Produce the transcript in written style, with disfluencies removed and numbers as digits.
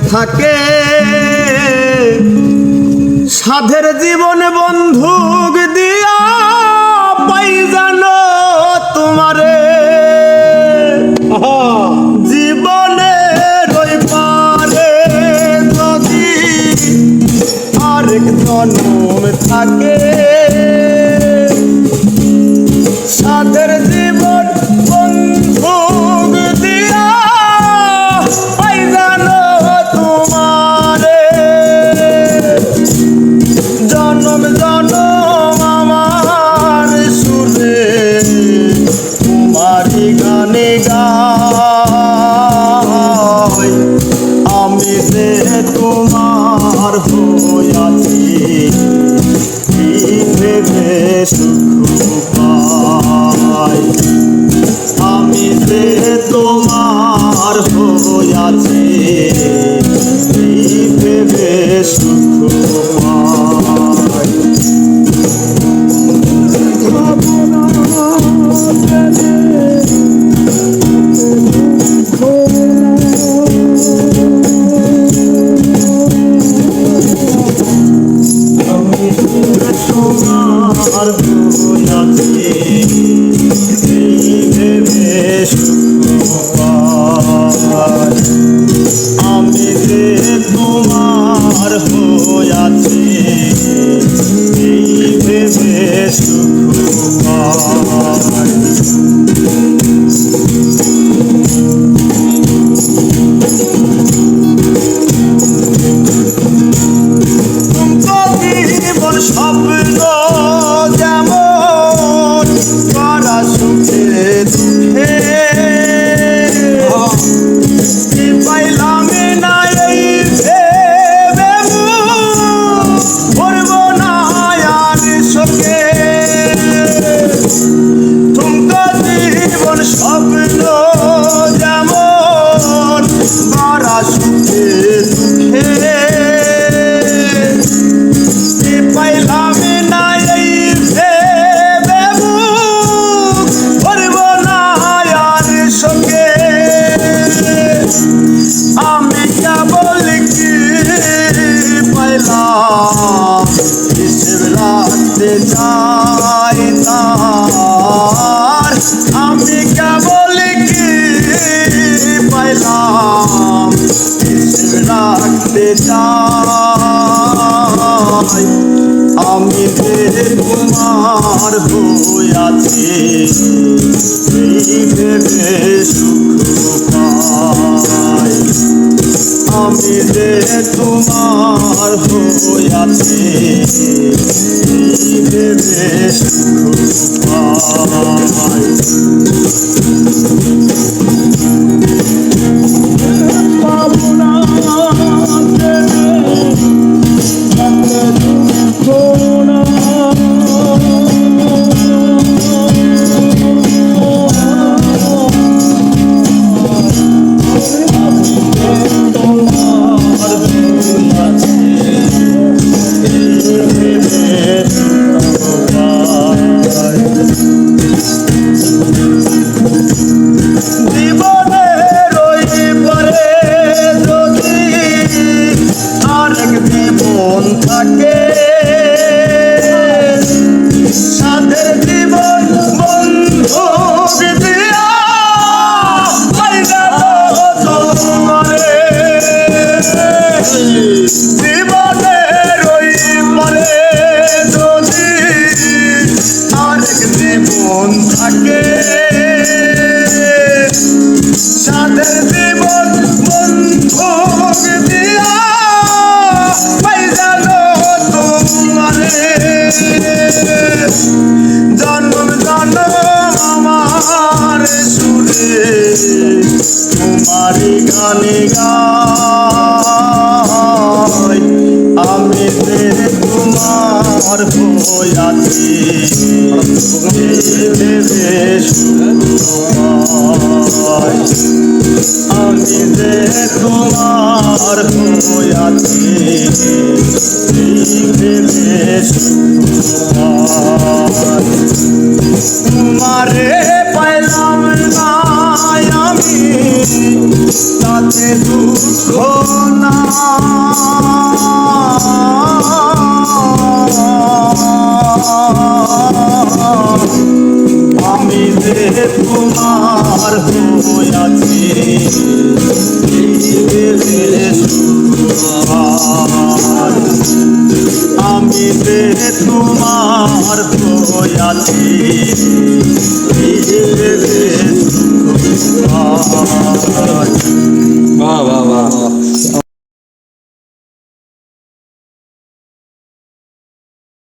থাকে সাধের জীবন বন্ধুক দিয়া পাই জানো তোমারে জীবনের ওই পারে যদি আরেক জন্ম থাকে সাধের জীবন বন্ধুক দিয়া পাই জানো তোমারে জনম জনম আমার সুরে তোমারি গানে গাই আমি যে তোমার হইয়াছি ভেবে সুখ পাই আমি যে তোমার হইয়াছি ভেবে সুখ পাই তোমার হইয়াছি ভেবে সুখ পাই আমি যে তোমার হইয়াছি ভেবে সুখ পাই স্বপ্ন যেমন করা সুখে দুঃখে পাইলাম না এই ভেবে করব না আর শোকে তুমকো জীবন স্বপ্ন যেমন করা সুখে দুঃখে পাইলাম না এই ভেবে করব না আর শোকে আমি কেবল কি পাইলাম হিসেব রাখতে চাই তার আমি কেবল কি পাইলাম হিসেব রাখতে চাই আমি যে তোমার হইয়াছি ভেবে সুখ পাই আমি যে তোমার হইয়াছি ভেবে সুখ পাই জীবনের ওই পরে যদি আরেক জীবন থাকে সাধের জীবন বন্ধুক দিয়া পাই যাবো তোমারে জীবনের ওই পরে যদি আরেক জীবন থাকে সাধের জীবন বন্ধুক দিয়া পাই জানো তোমারে জন্ম জন্ম আমার সুরে তোমারি গানে গাই আমি যে তোমার হইয়াছি ভেবে সুখ পাই আমি যে তোমার হইয়াছি ভেবে সুখ পাই তোমারে পাইলাম না আমি তাতে দুঃখ না আমি যে তোমার হইয়াছি আমি যে তোমার হইয়াছি